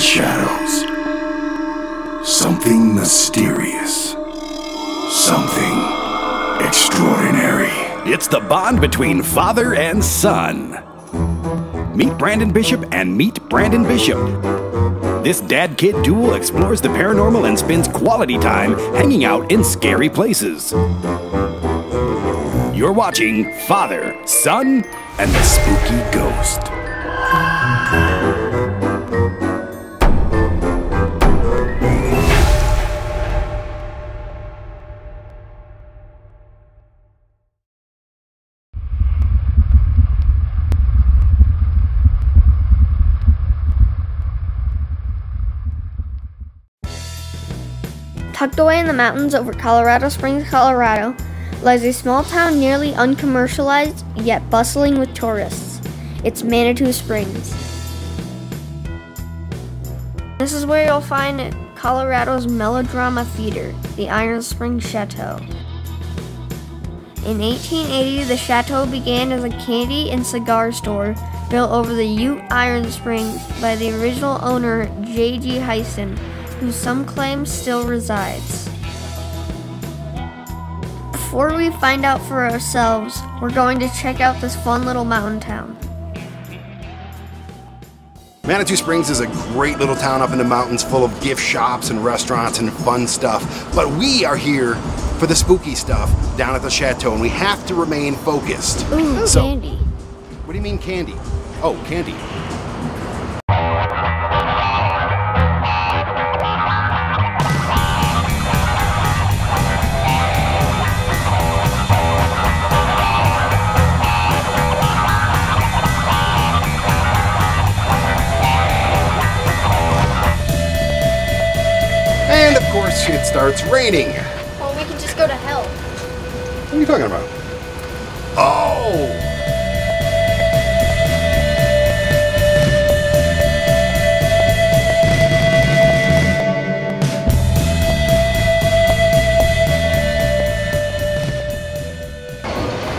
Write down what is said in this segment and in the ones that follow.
shadows. Something mysterious. Something extraordinary. It's the bond between father and son. Meet Brandon Bishop and meet Brandon Bishop. This dad-kid duo explores the paranormal and spends quality time hanging out in scary places. You're watching Father, Son, and the Spooky Ghost. Tucked away in the mountains over Colorado Springs, Colorado, lies a small town nearly uncommercialized, yet bustling with tourists. It's Manitou Springs. This is where you'll find Colorado's melodrama theater, the Iron Springs Chateau. In 1880, the Chateau began as a candy and cigar store built over the Ute Iron Springs by the original owner, J.G. Hyson, who some claim still resides. Before we find out for ourselves, we're going to check out this fun little mountain town. Manitou Springs is a great little town up in the mountains full of gift shops and restaurants and fun stuff. But we are here for the spooky stuff down at the Chateau, and we have to remain focused. Ooh, so, candy. What do you mean candy? Oh, candy. And of course, it starts raining. Well, we can just go to hell. What are you talking about? Oh!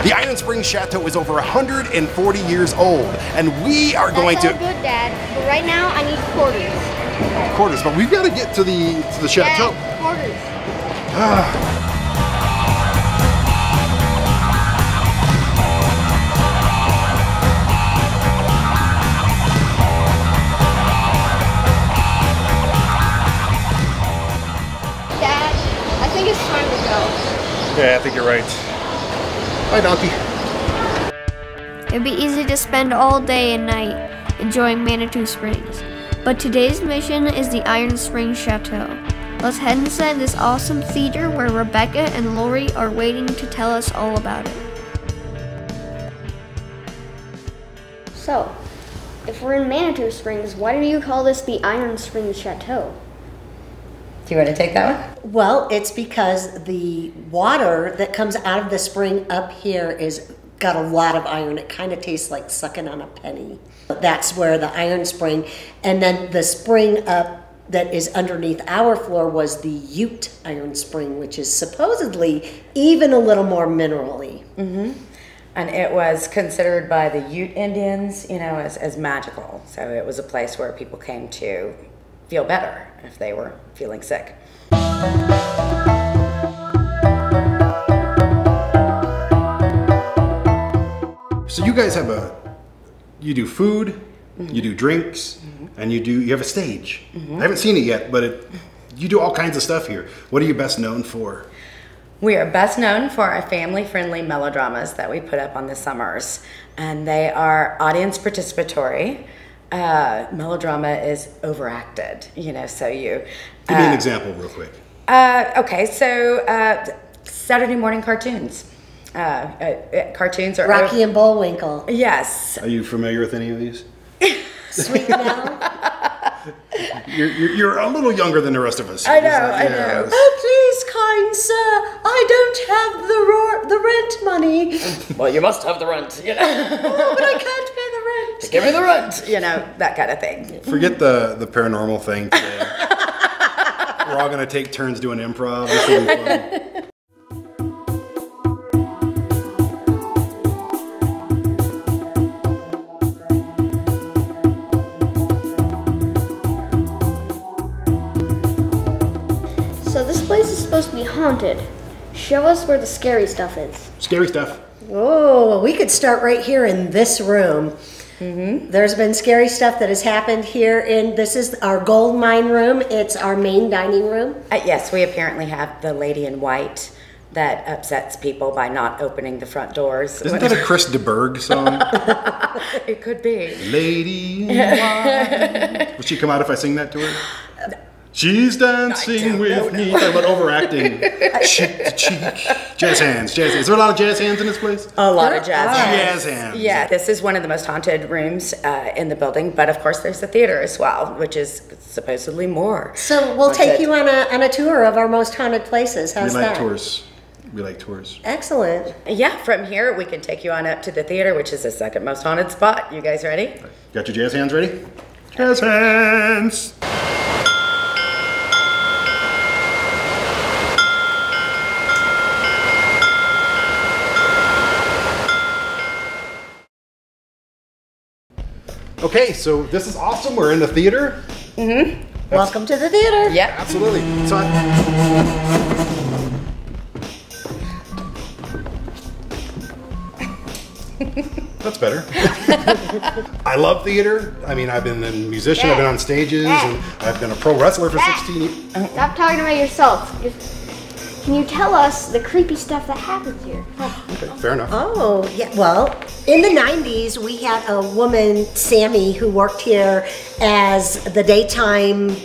The Iron Springs Chateau is over 140 years old, and we are going to... That's all good, Dad, but right now I need quarters. But we've got to get to the Chateau. Dad, quarters. Dad, I think it's time to go. Yeah, I think you're right. Bye, Donkey. It'd be easy to spend all day and night enjoying Manitou Springs, but today's mission is the Iron Springs Chateau. Let's head inside this awesome theater where Rebecca and Lori are waiting to tell us all about it. So, if we're in Manitou Springs, why do you call this the Iron Springs Chateau? Do you want to take that one? Well, it's because the water that comes out of the spring up here is got a lot of iron. It kind of tastes like sucking on a penny. That's where the iron spring, and then the spring up that is underneath our floor was the Ute iron spring, which is supposedly even a little more minerally. Mm-hmm. And it was considered by the Ute Indians, you know, as magical. So it was a place where people came to feel better if they were feeling sick. So you guys have you do food, you do drinks, and you have a stage. I haven't seen it yet, but you do all kinds of stuff here. What are you best known for? We are best known for our family-friendly melodramas that we put up on the summers, and they are audience participatory. Melodrama is overacted, you know, so you... Give me an example real quick. Okay, so Saturday morning cartoons. Cartoons are... Rocky and Bullwinkle. Yes. Are you familiar with any of these? Sweet Mel. You're a little younger than the rest of us. I know. Oh, please, kind sir, I don't have the rent money. Well, you must have the rent, you know. Oh, but I can't pay the rent. Give me the rent, you know, that kind of thing. Forget the paranormal thing today. We're all going to take turns doing improv. This will be fun. haunted. Show us where the scary stuff is. Scary stuff. Oh, we could start right here in this room. There's been scary stuff that has happened here this is our gold mine room. It's our main dining room. Yes, we apparently have the lady in white that upsets people by not opening the front doors. Isn't that a Chris DeBerg song? It could be. Lady in white. Will she come out if I sing that to her? She's dancing with me. Talking about overacting. Cheek to cheek. Jazz hands, jazz hands. Is there a lot of jazz hands in this place? A lot of jazz hands. Jazz hands. Yeah, this is one of the most haunted rooms in the building, but of course there's the theater as well, which is supposedly more. So we'll take you on a tour of our most haunted places. How's We like that? tours. We like tours. Excellent. Yeah, from here we can take you on up to the theater, which is the second most haunted spot. You guys ready? Got your jazz hands ready? Jazz hands. Okay, so this is awesome. We're in the theater. Welcome to the theater. Yep. Absolutely. So that's better. I love theater. I mean, I've been a musician, I've been on stages, and I've been a pro wrestler for 16 years. Stop talking about yourself. Can you tell us the creepy stuff that happens here? Okay, fair enough. Oh, yeah. Well, in the 90s, we had a woman, Sammy, who worked here as the daytime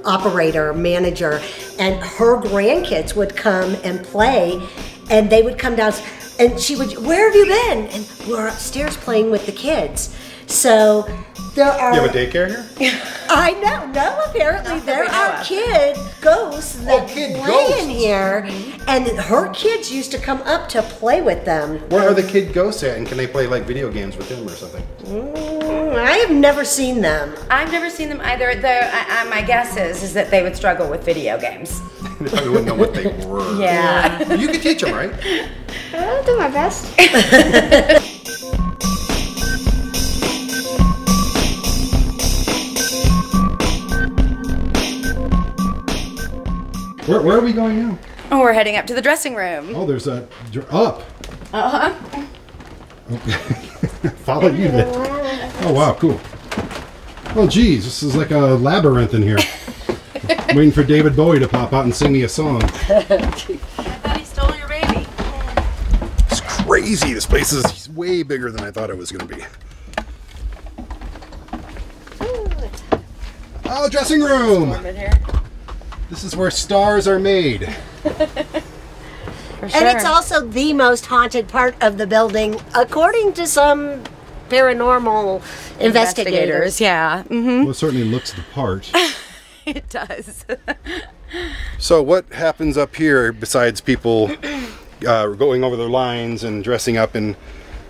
operator, manager, and her grandkids would come and play, and they would come down, and she would, where have you been? And we're upstairs playing with the kids. So there are... You have a daycare here? I know. No, apparently there are kid ghosts that kid play ghosts. in here, and her kids used to come up to play with them. Where are the kid ghosts at, and can they play like video games with them or something? I have never seen them. I've never seen them either, though my guess is that they would struggle with video games. They probably wouldn't know what they were. Yeah. But you could teach them, right? I'll do my best. Where are we going now? Oh, we're heading up to the dressing room. Oh, there's a up. Uh-huh. Okay. Follow you then. Oh wow, cool. Oh geez, this is like a labyrinth in here. Waiting for David Bowie to pop out and sing me a song. I thought he stole your baby. It's crazy. This place is way bigger than I thought it was going to be. Oh, dressing room. This is where stars are made. And it's also the most haunted part of the building, according to some paranormal investigators. Yeah. Well, it certainly looks the part. It does. So what happens up here besides people going over their lines and dressing up in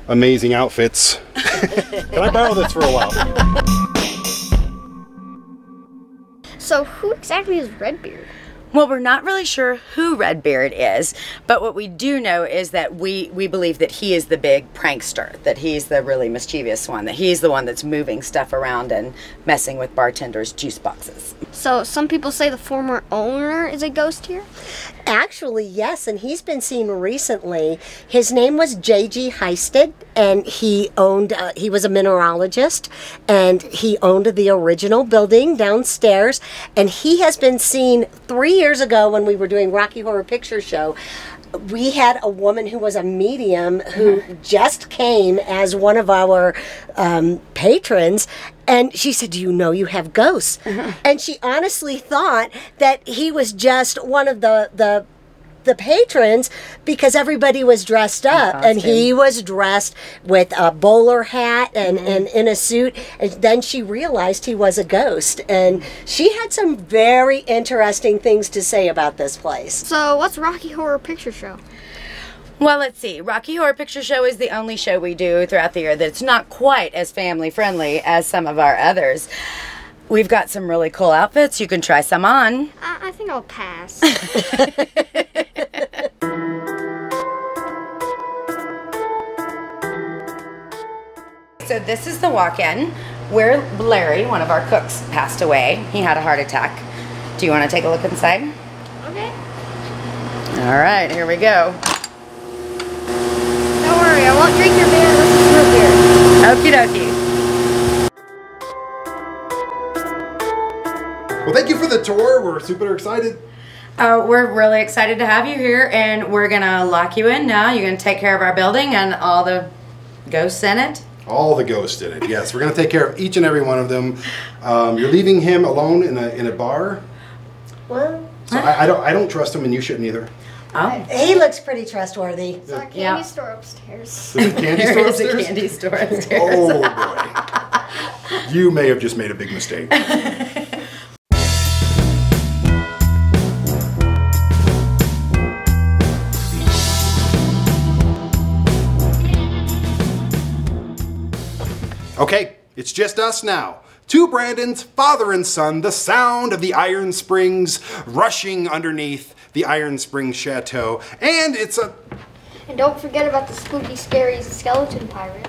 amazing outfits? Can I borrow this for a while? So who exactly is Redbeard? Well, we're not really sure who Redbeard is, but what we do know is that we believe that he is the big prankster, that he's the really mischievous one, that he's the one that's moving stuff around and messing with bartenders' juice boxes. So some people say the former owner is a ghost here? Actually, yes, and he's been seen recently. His name was J.G. Heisted, and he was a mineralogist, and he owned the original building downstairs, and he has been seen 3 years ago when we were doing Rocky Horror Picture Show. We had a woman who was a medium who just came as one of our patrons, and she said, "Do you know you have ghosts?" And she honestly thought that he was just one of the patrons because everybody was dressed up, and he was dressed with a bowler hat and in a suit, and then she realized he was a ghost, and she had some very interesting things to say about this place. So what's Rocky Horror Picture Show? Well, let's see. Rocky Horror Picture Show is the only show we do throughout the year that's not quite as family friendly as some of our others. We've got some really cool outfits. You can try some on. I think I'll pass. So this is the walk-in where Larry, one of our cooks, passed away. He had a heart attack. Do you want to take a look inside? Okay. All right, here we go. Don't worry, I won't drink your beer unless it's root beer. Okie dokie. Well, thank you for the tour. We're super excited. We're really excited to have you here, and we're gonna lock you in now. You're gonna take care of our building and all the ghosts in it. All the ghosts in it. Yes, we're gonna take care of each and every one of them. You're leaving him alone in a bar. Well, So I don't trust him, and you shouldn't either. Oh, he looks pretty trustworthy. It's our candy Yeah. store upstairs. There's a candy store there is a upstairs? candy store upstairs. Oh boy. You may have just made a big mistake. Okay, it's just us now. Two Brandons, father and son, the sound of the Iron Springs rushing underneath the Iron Springs Chateau, and And don't forget about the spooky, scary skeleton pirate.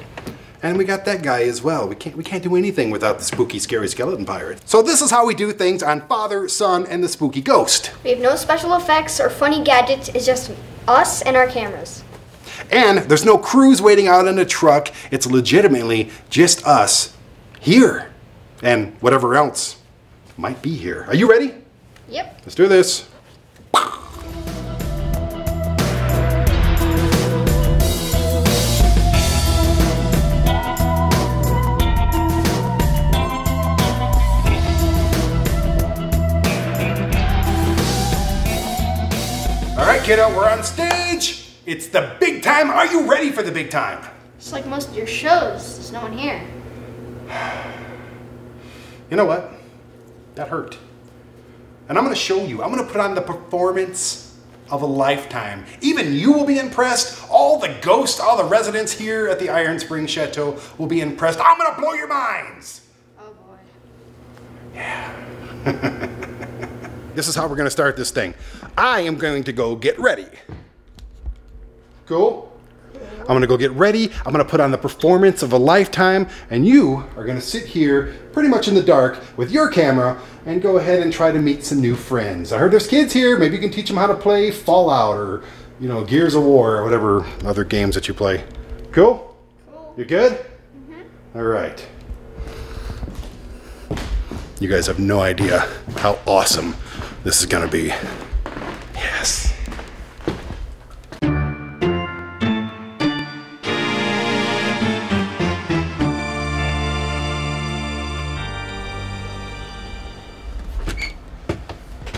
and we got that guy as well. We can't do anything without the spooky, scary skeleton pirate. So this is how we do things on Father, Son, and the Spooky Ghost. We have no special effects or funny gadgets. It's just us and our cameras. And there's no crews waiting out in a truck. It's legitimately just us here. And whatever else might be here. Are you ready? Yep. Let's do this. All right, kiddo, we're on stage. It's the big time. Are you ready for the big time? Just like most of your shows, there's no one here. You know what? That hurt. And I'm gonna show you. I'm gonna put on the performance of a lifetime. Even you will be impressed. All the ghosts, all the residents here at the Iron Springs Chateau will be impressed. I'm gonna blow your minds. Oh boy. This is how we're gonna start this thing. I am going to go get ready. Cool? I'm gonna go get ready. I'm gonna put on the performance of a lifetime, and you are gonna sit here pretty much in the dark with your camera and go ahead and try to meet some new friends. I heard there's kids here. Maybe you can teach them how to play Fallout or, you know, Gears of War or whatever other games that you play. Cool? Cool. You good? Mm-hmm. All right. You guys have no idea how awesome this is gonna be. Yes.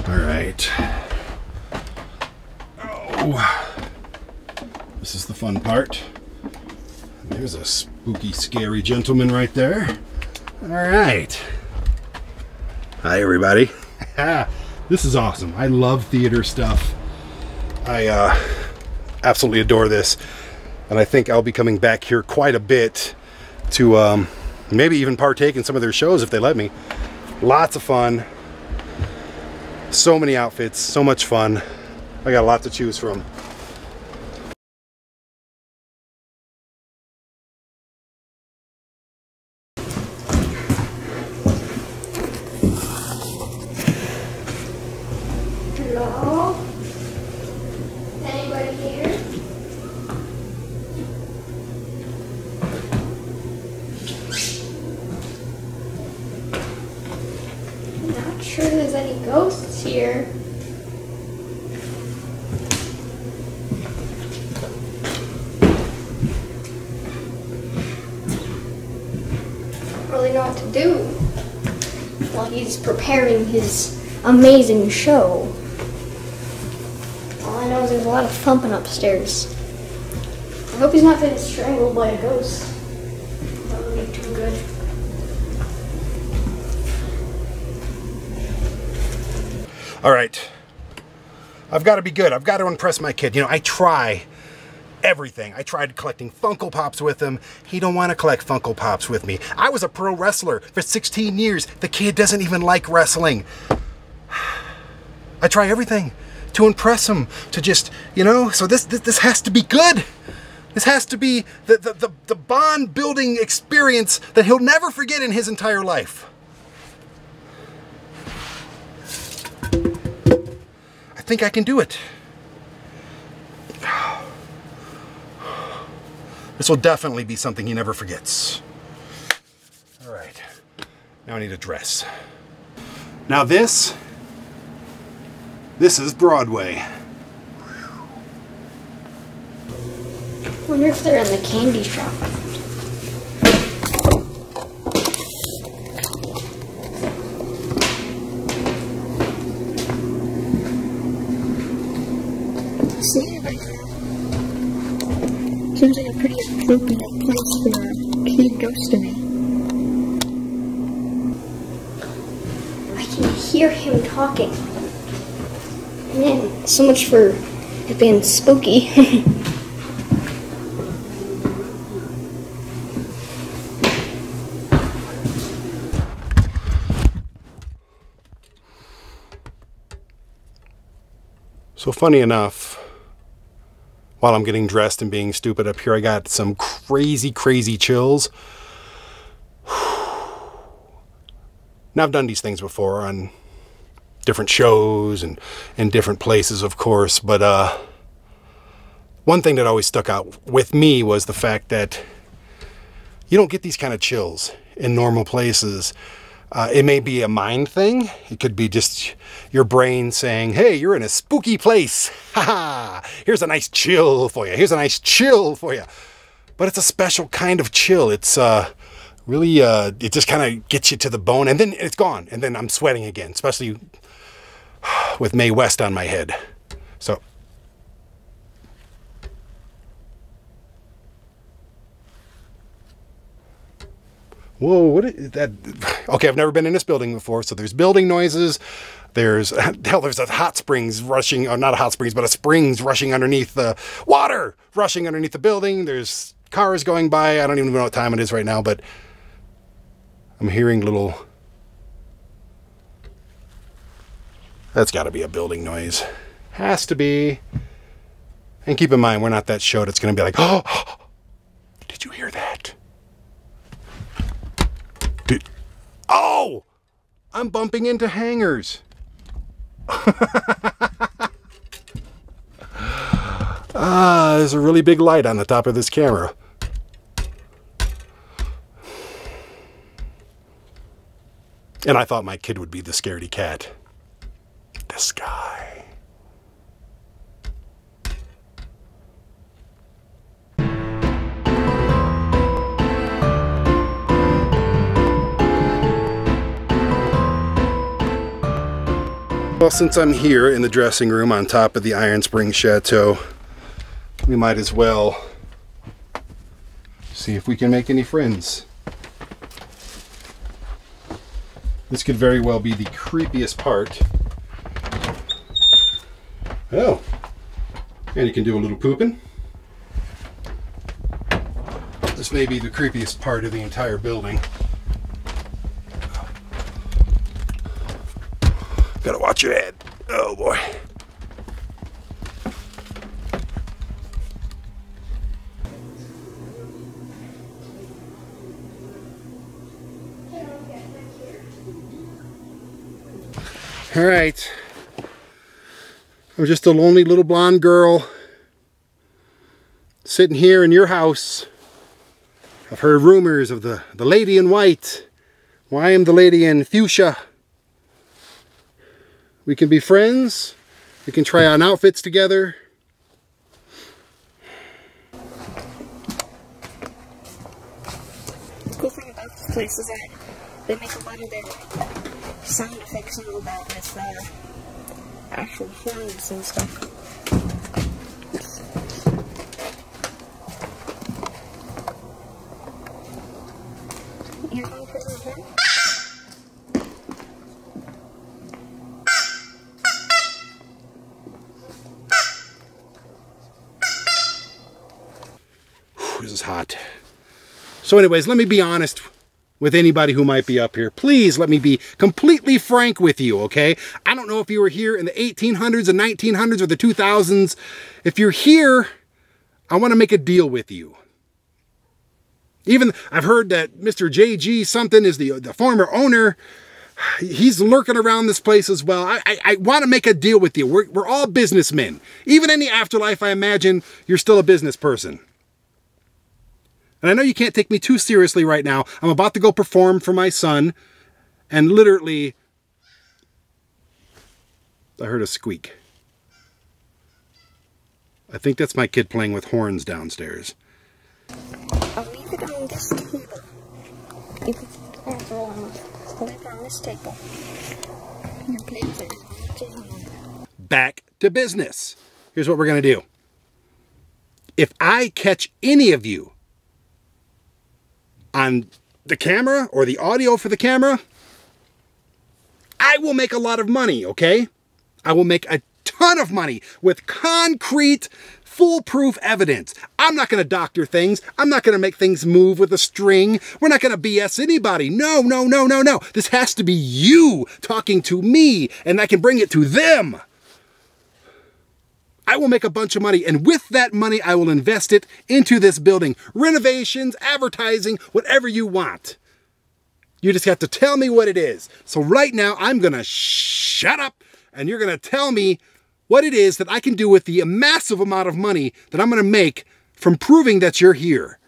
All right. Oh, this is the fun part. There's a spooky, scary gentleman right there. All right. Hi, everybody. This is awesome. I love theater stuff. I absolutely adore this. And I think I'll be coming back here quite a bit to maybe even partake in some of their shows if they let me. Lots of fun. So many outfits, so much fun. I got a lot to choose from. Hello? Anybody here? I'm not sure there's any ghosts here. Don't really know what to do while he's preparing his amazing show. All I know is there's a lot of thumping upstairs. I hope he's not getting strangled by a ghost. That would be too good. All right. I've got to be good. I've got to impress my kid. You know, I try everything. I tried collecting Funko Pops with him. He don't want to collect Funko Pops with me. I was a pro wrestler for 16 years. The kid doesn't even like wrestling. I try everything to impress him, to just, you know, so this has to be good. This has to be the bond building experience that he'll never forget in his entire life. I think I can do it. This will definitely be something he never forgets. All right, now I need a dress. Now this is Broadway. I wonder if they're in the candy shop. See, seems like a pretty appropriate place for a kid ghost to be. I can hear him talking. Man, so much for it being spooky. So funny enough, while I'm getting dressed and being stupid up here, I got some crazy chills. Now I've done these things before on different shows and in different places, of course, but one thing that always stuck out with me was the fact that you don't get these kind of chills in normal places. It may be a mind thing. It could be just your brain saying, hey, you're in a spooky place. Ha! Here's a nice chill for you. Here's a nice chill for you. But it's a special kind of chill. It's really, it just kind of gets you to the bone, and then it's gone. And then I'm sweating again, especially with Mae West on my head. So. Whoa, what is that? Okay, I've never been in this building before, so there's building noises. There's a hot springs rushing, or not a hot springs, but a springs rushing underneath the water, rushing underneath the building. There's cars going by. I don't even know what time it is right now, but I'm hearing little, that's got to be a building noise. Has to be. And keep in mind, we're not that show that's going to be like, oh, did you hear that? Oh, I'm bumping into hangers. There's a really big light on the top of this camera. And I thought my kid would be the scaredy cat. This guy. Well, since I'm here in the dressing room on top of the Iron Springs Chateau, we might as well see if we can make any friends. This could very well be the creepiest part. Oh, and you can do a little pooping. This may be the creepiest part of the entire building. Gotta watch your head. Oh boy. All right. I'm just a lonely little blonde girl sitting here in your house. I've heard rumors of the lady in white. Well, I am the lady in fuchsia. We can be friends. We can try on outfits together. The cool thing about this place is that they make a lot of their sound effects and all that with actual horns and stuff. You know what I'm saying? This is hot. So anyways, let me be honest with anybody who might be up here. Please let me be completely frank with you, okay? I don't know if you were here in the 1800s, the 1900s, or the 2000s. If you're here, I want to make a deal with you. Even, I've heard that Mr. JG something is the former owner. He's lurking around this place as well. I want to make a deal with you. We're all businessmen. Even in the afterlife, I imagine you're still a business person. And I know you can't take me too seriously right now. I'm about to go perform for my son. And literally, I heard a squeak. I think that's my kid playing with horns downstairs. I'll leave it on this table. If it's wrong, I'll leave it on this table. Back to business. Here's what we're going to do. If I catch any of you on the camera or the audio for the camera, I will make a lot of money, okay? I will make a ton of money with concrete, foolproof evidence. I'm not going to doctor things. I'm not going to make things move with a string. We're not going to BS anybody. No, no, no, no, no. This has to be you talking to me, and I can bring it to them. I will make a bunch of money, and with that money, I will invest it into this building. Renovations, advertising, whatever you want. You just have to tell me what it is. So right now, I'm going to shut up, and you're going to tell me what it is that I can do with the massive amount of money that I'm going to make from proving that you're here.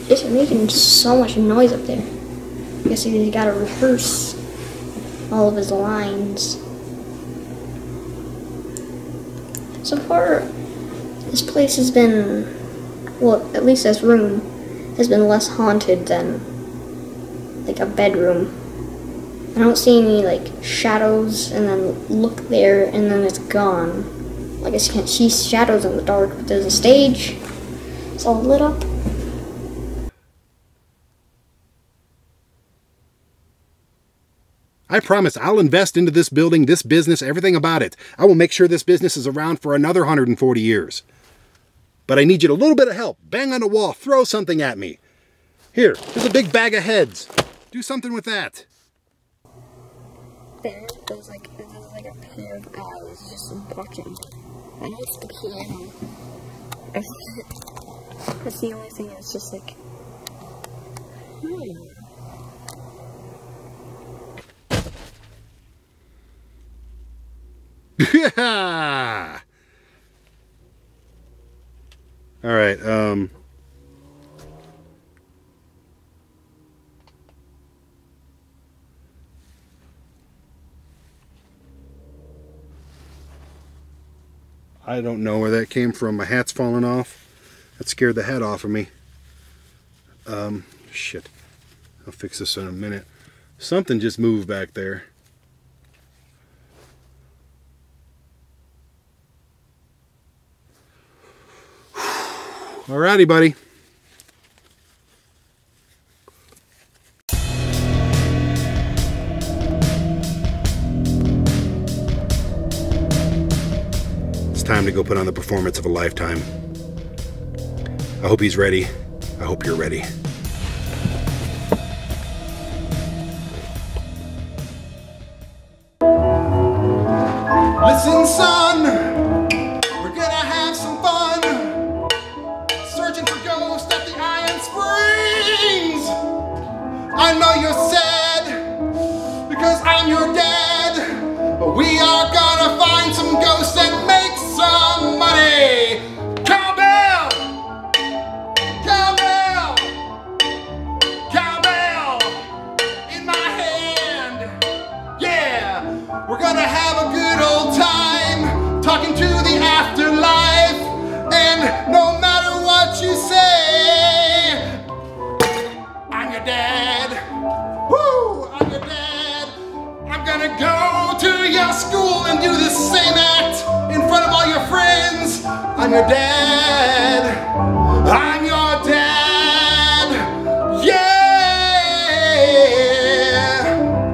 It's making so much noise up there. I guess he's got to rehearse all of his lines. So far, this place has been, well, at least this room has been less haunted than like a bedroom. I don't see any like shadows and then look there and then it's gone. I guess you can't see shadows in the dark, but there's a stage. It's all lit up. I promise I'll invest into this building, this business, everything about it. I will make sure this business is around for another 140 years. But I need you to a little bit of help. Bang on the wall, throw something at me. Here, there's a big bag of heads. Do something with that. There's like a pair of eyes just watching. I know it's the piano. That's the only thing that's just like, Yeah. All right. I don't know where that came from. My hat's falling off. That scared the head off of me. Shit. I'll fix this in a minute. Something just moved back there. Alrighty, buddy. It's time to go put on the performance of a lifetime. I hope he's ready. I hope you're ready. Listen, son, we're gonna have some fun. Searching for ghosts at the Iron Springs. I know you're sad because I'm your dad, but we are gonna find some ghosts and make some money. Cowbell! Cowbell! Cowbell in my hand. Yeah, we're gonna have a good old time talking to the afterlife, and no matter what you say, I'm your dad. Woo! I'm your dad. I'm gonna go to your school and do the same act in front of all your friends. I'm your dad. I'm your dad. Yeah!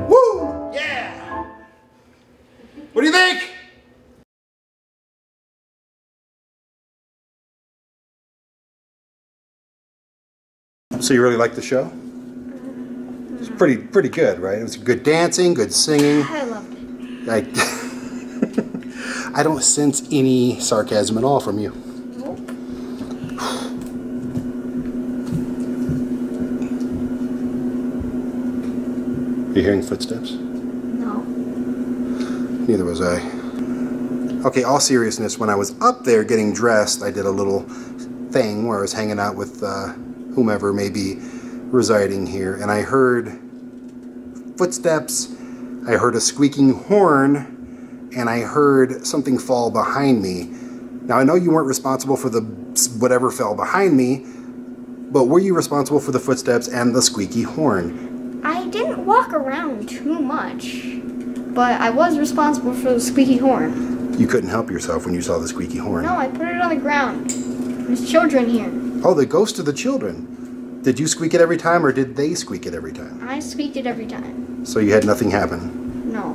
Woo! Yeah! What do you think? So you really liked the show? It's pretty good, right? It was good dancing, good singing. I loved it. Like, I don't sense any sarcasm at all from you. Nope. You hearing footsteps? No. Neither was I. Okay, all seriousness, when I was up there getting dressed, I did a little thing where I was hanging out with whomever may be residing here, and I heard footsteps, I heard a squeaking horn, and I heard something fall behind me. Now, I know you weren't responsible for the whatever fell behind me, but were you responsible for the footsteps and the squeaky horn? I didn't walk around too much, but I was responsible for the squeaky horn. You couldn't help yourself when you saw the squeaky horn. No, I put it on the ground. There's children here. Oh, the ghost of the children. Did you squeak it every time, or did they squeak it every time? I squeaked it every time. So you had nothing happen? No.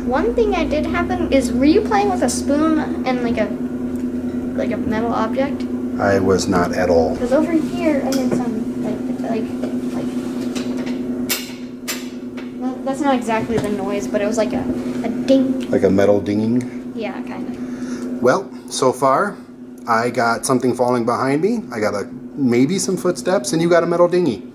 One thing I did happen is, were you playing with a spoon and like a metal object? I was not at all. Because over here I had some like well, that's not exactly the noise, but it was like a ding. Like a metal dinging? Yeah, kind of. Well, so far, I got something falling behind me. I got maybe some footsteps, and you got a metal dinghy.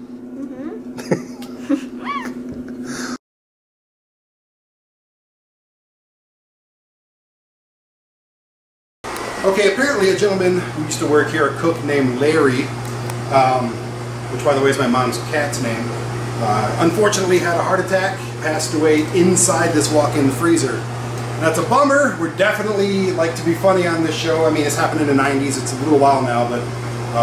Okay, apparently a gentleman who used to work here, a cook named Larry, which by the way is my mom's cat's name, unfortunately had a heart attack, passed away inside this walk-in freezer. That's a bummer. We're definitely like to be funny on this show. I mean, it's happened in the 90s. It's a little while now, but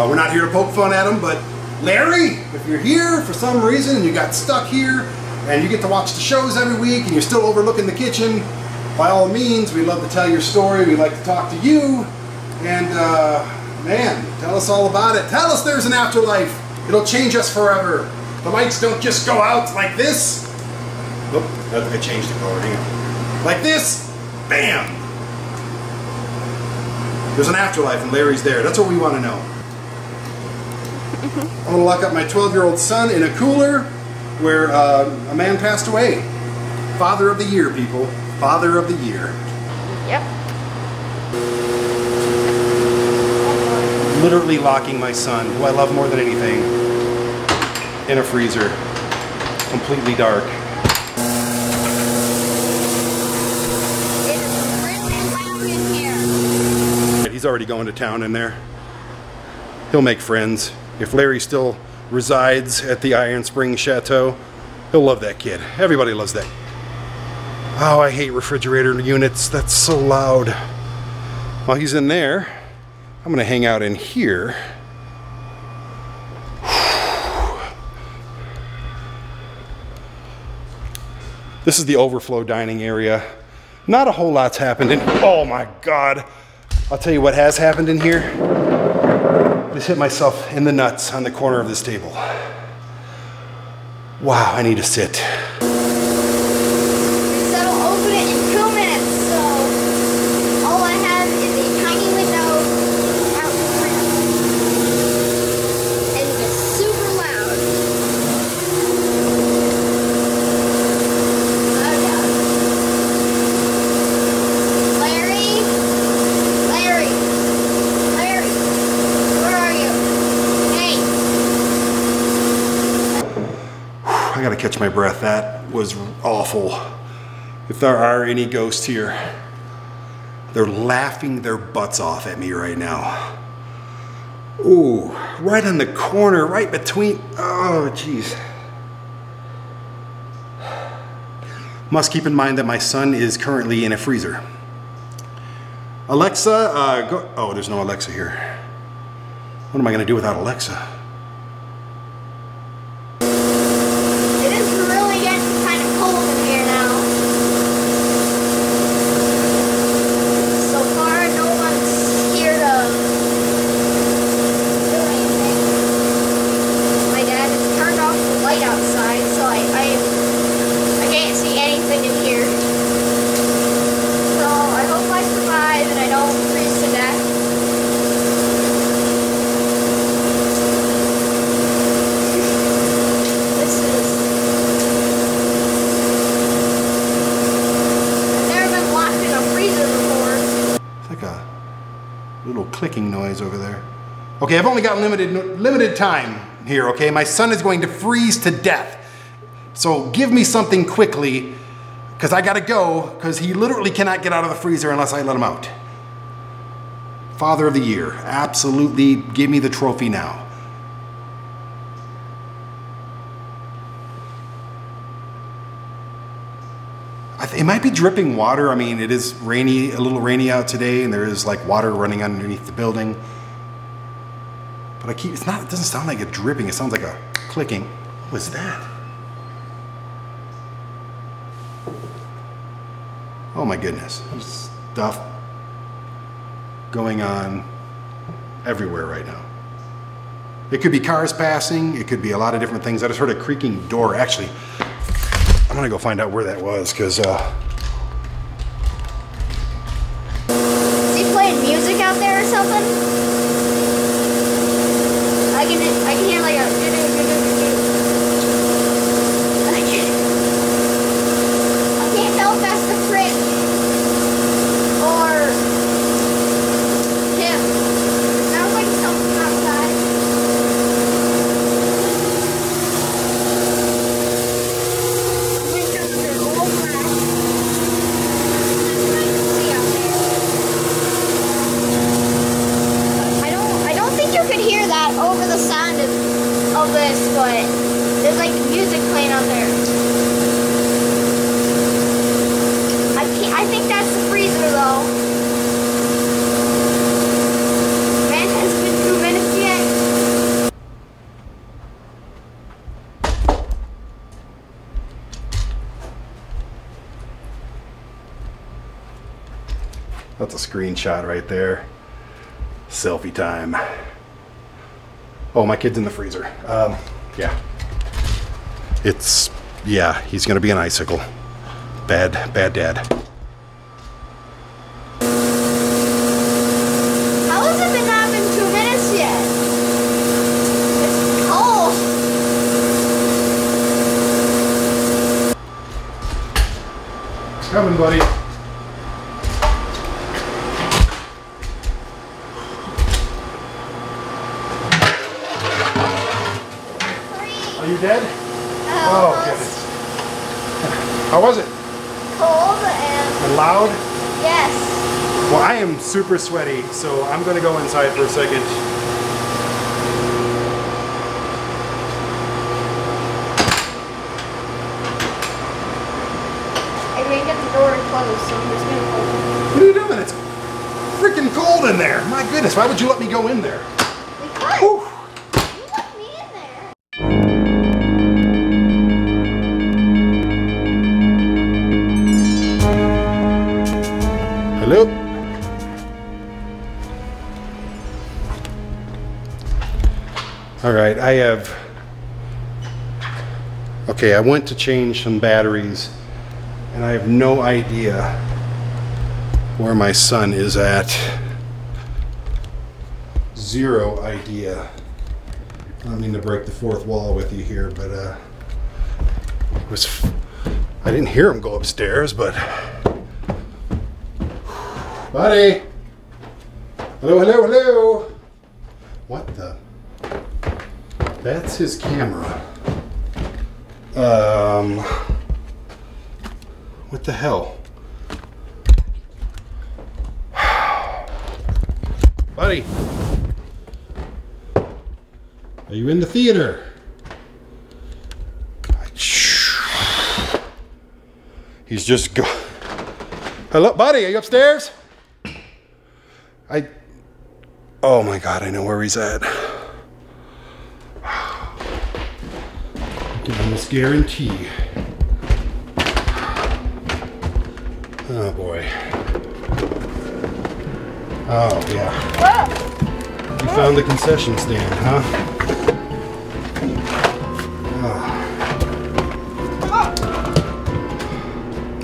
we're not here to poke fun at him. But Larry, if you're here for some reason and you got stuck here and you get to watch the shows every week and you're still overlooking the kitchen, by all means, we'd love to tell your story. We'd like to talk to you. And man, tell us all about it. Tell us there's an afterlife. It'll change us forever. The lights don't just go out like this. Oop, I changed the color. Hang on. Like this. Bam! There's an afterlife and Larry's there. That's what we want to know. I'm going to lock up my 12-year-old son in a cooler where a man passed away. Father of the year, people. Father of the year. Yep. Literally locking my son, who I love more than anything, in a freezer. Completely dark. He's already going to town in there. He'll make friends. If Larry still resides at the Iron Springs Chateau, he'll love that kid. Everybody loves that. Oh, I hate refrigerator units. That's so loud. While he's in there, I'm gonna hang out in here. This is the overflow dining area. Not a whole lot's happened in, oh my God. I'll tell you what has happened in here. I just hit myself in the nuts on the corner of this table. Wow, I need to sit. I gotta catch my breath. That was awful. If there are any ghosts here, they're laughing their butts off at me right now. Ooh, right on the corner, right between, oh geez. Must keep in mind that my son is currently in a freezer. Alexa, go, oh, there's no Alexa here. What am I gonna do without Alexa? Little clicking noise over there. Okay, I've only got limited time here, okay? My son is going to freeze to death So give me something quickly, because I gotta go, because he literally cannot get out of the freezer unless I let him out. Father of the Year, absolutely, give me the trophy now. It might be dripping water. I mean, it is rainy, a little rainy out today, and there is like water running underneath the building. But it doesn't sound like a dripping, it sounds like a clicking. What was that? Oh my goodness, there's stuff going on everywhere right now. It could be cars passing, it could be a lot of different things. I just heard a creaking door. Actually, I'm gonna go find out where that was, because Is he playing music out there or something? I can hear like a I can't tell if that's the fridge or him. It sounds like something outside. Windows are all black. That's what I can see out there. I don't think you could hear that over the sound of this, but there's like music playing out there. I think that's the freezer though. Man, has it been 2 minutes yet? that's a screenshot right there. Selfie time. Oh, my kid's in the freezer. Yeah. Yeah, he's gonna be an icicle. Bad dad. How has it been not been 2 minutes yet? It's cold. It's coming, buddy. Are you dead? Oh, goodness. How was it? Cold and Loud? yes. Well, I am super sweaty, so I'm gonna go inside for a second. I can't get the door closed, so I'm just gonna open it. What are you doing? It's freaking cold in there. My goodness, why would you let me go in there? Because Whew. you let me in there. Hello? All right, okay, I went to change some batteries and I have no idea where my son is at. Zero idea. I don't mean to break the fourth wall with you here, but I didn't hear him go upstairs, but buddy! Hello, hello, hello! What the? That's his camera. What the hell? Buddy! Are you in the theater? He's just go. Hello, buddy, are you upstairs? Oh my God, I know where he's at. I can almost guarantee. Oh boy. Oh yeah. You found the concession stand, huh?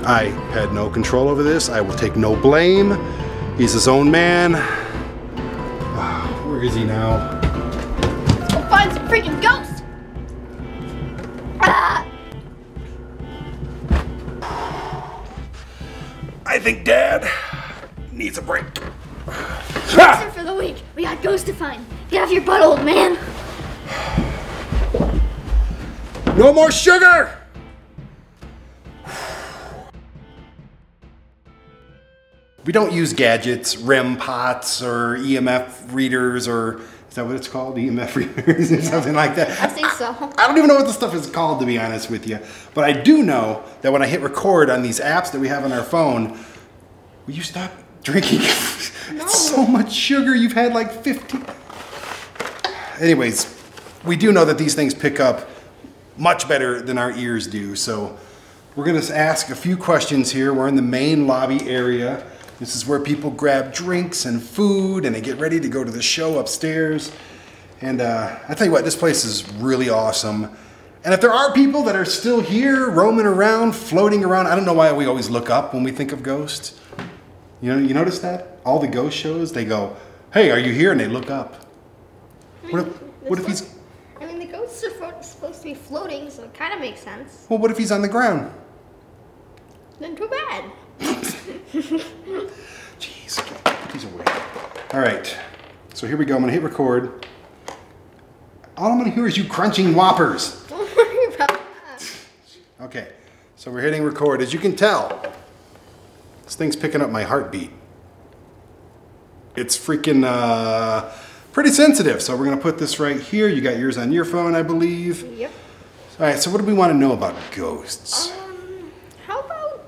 I had no control over this. I will take no blame. He's his own man. Where is he now? Let's go find some freaking ghosts. Ah! I think Dad needs a break. Answer for the week. We got ghosts to find. Get off your butt, old man. No more sugar! We don't use gadgets, REM pots, or EMF readers, or is that what it's called? EMF readers or something like that? I think so. I don't even know what the stuff is called, to be honest with you. But I do know that when I hit record on these apps that we have on our phone, will you stop drinking? No. It's so much sugar. You've had like 50. Anyways, we do know that these things pick up much better than our ears do. So we're going to ask a few questions here. We're in the main lobby area. This is where people grab drinks and food and they get ready to go to the show upstairs. And I tell you what, this place is really awesome. And if there are people that are still here, roaming around, floating around, I don't know why we always look up when we think of ghosts. You notice that? All the ghost shows, they go, "Hey, are you here?" And they look up. What if he's... I mean, the ghosts are supposed to be floating, so it kind of makes sense. Well, what if he's on the ground? Then too bad. Jeez, get these away. All right, so here we go. I'm gonna hit record. All I'm gonna hear is you crunching Whoppers. Don't worry about that. Okay, so we're hitting record. As you can tell, this thing's picking up my heartbeat. It's freaking pretty sensitive. So we're gonna put this right here. You got yours on your phone, I believe. Yep. All right, so what do we want to know about ghosts? How about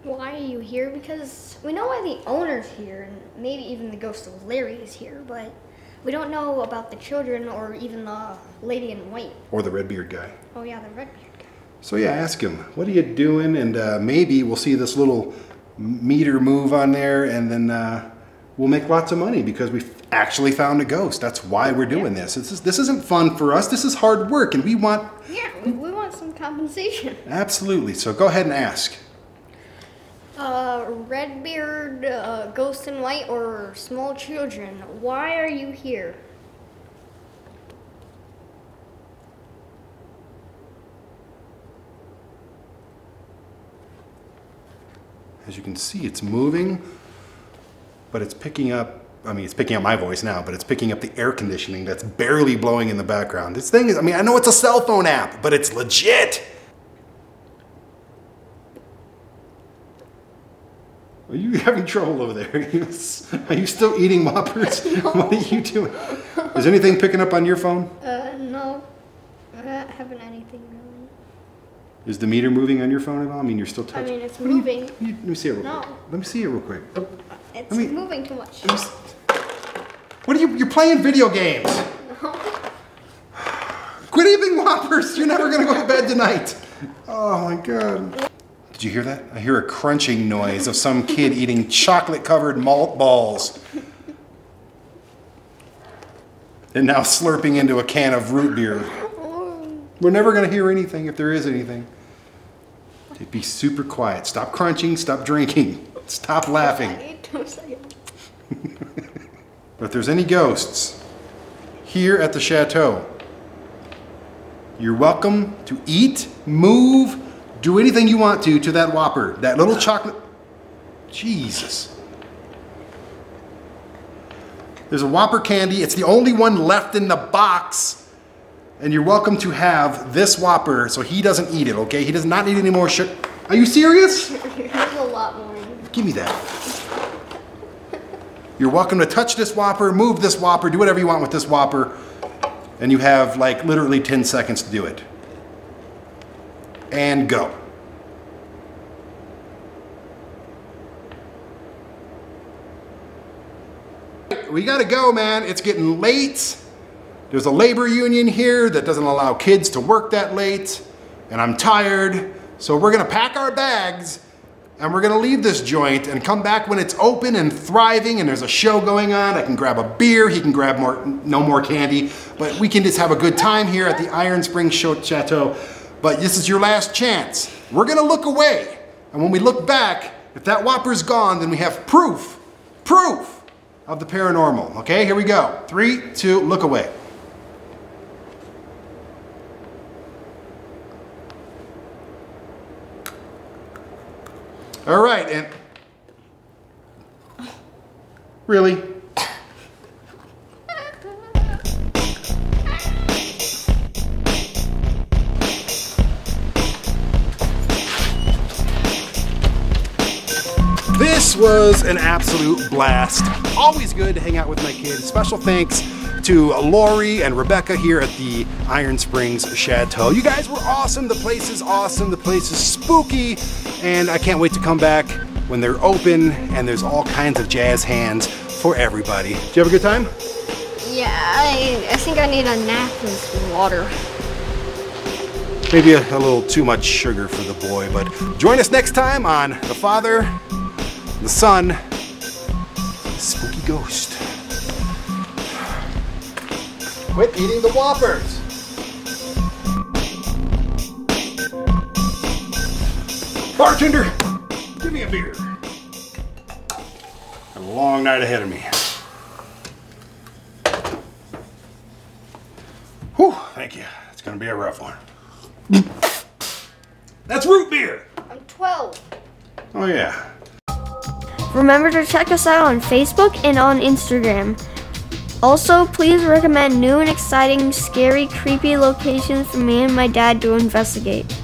why are you here? Because we know why the owner's here, and maybe even the ghost of Larry is here, but we don't know about the children or even the lady in white. Or the Redbeard guy. Oh yeah, the Redbeard guy. So yeah, ask him, what are you doing? And maybe we'll see this little meter move on there, and then we'll make lots of money because we've actually found a ghost. That's why we're doing this. This isn't fun for us. This is hard work, and we want... Yeah, we want some compensation. Absolutely. So go ahead and ask. Redbeard, ghost in white, or small children, why are you here? As you can see, it's moving, but it's picking up, I mean, it's picking up my voice now, but it's picking up the air conditioning that's barely blowing in the background. This thing is, I mean, I know it's a cell phone app, but it's legit. Are you having trouble over there? Are you still eating Whoppers? No. What are you doing? Is anything picking up on your phone? No. I haven't anything really. Is the meter moving on your phone at all? I mean, you're still touching. I mean, it's moving. Let me see it real quick. Let me see it real quick. It's moving too much. What are you? You're playing video games. No. Quit eating Whoppers. You're never gonna go to bed tonight. Oh my God. Did you hear that? I hear a crunching noise of some kid eating chocolate-covered malt balls. And now slurping into a can of root beer. We're never gonna hear anything if there is anything. Be super quiet. Stop crunching, stop drinking, stop laughing. But if there's any ghosts here at the Chateau, you're welcome to eat, move, do anything you want to that Whopper, that little chocolate. Jesus. There's a Whopper candy. It's the only one left in the box. And you're welcome to have this Whopper so he doesn't eat it, okay? He does not need any more sugar. Are you serious? There's a lot more. Give me that. You're welcome to touch this Whopper, move this Whopper, do whatever you want with this Whopper. And you have like literally 10 seconds to do it. And go. We gotta go, man. It's getting late. There's a labor union here that doesn't allow kids to work that late, and I'm tired. So we're gonna pack our bags and we're gonna leave this joint and come back when it's open and thriving and there's a show going on. I can grab a beer, he can grab no more candy, but we can just have a good time here at the Iron Springs Chateau. But this is your last chance. We're gonna look away. And when we look back, if that Whopper's gone, then we have proof of the paranormal. Okay, here we go. 3, 2, look away. All right, and really? This was an absolute blast. Always good to hang out with my kids. Special thanks to Lori and Rebecca here at the Iron Springs Chateau. You guys were awesome. The place is awesome. The place is spooky. And I can't wait to come back when they're open and there's all kinds of jazz hands for everybody. Did you have a good time? Yeah, I think I need a nap and some water. Maybe a little too much sugar for the boy, but join us next time on The Father, the Son, the Spooky Ghost. Quit eating the Whoppers! Bartender, give me a beer. Got a long night ahead of me. Whew, thank you. It's gonna be a rough one. That's root beer! I'm 12. Oh yeah. Remember to check us out on Facebook and on Instagram. Also, please recommend new and exciting, scary, creepy locations for me and my dad to investigate.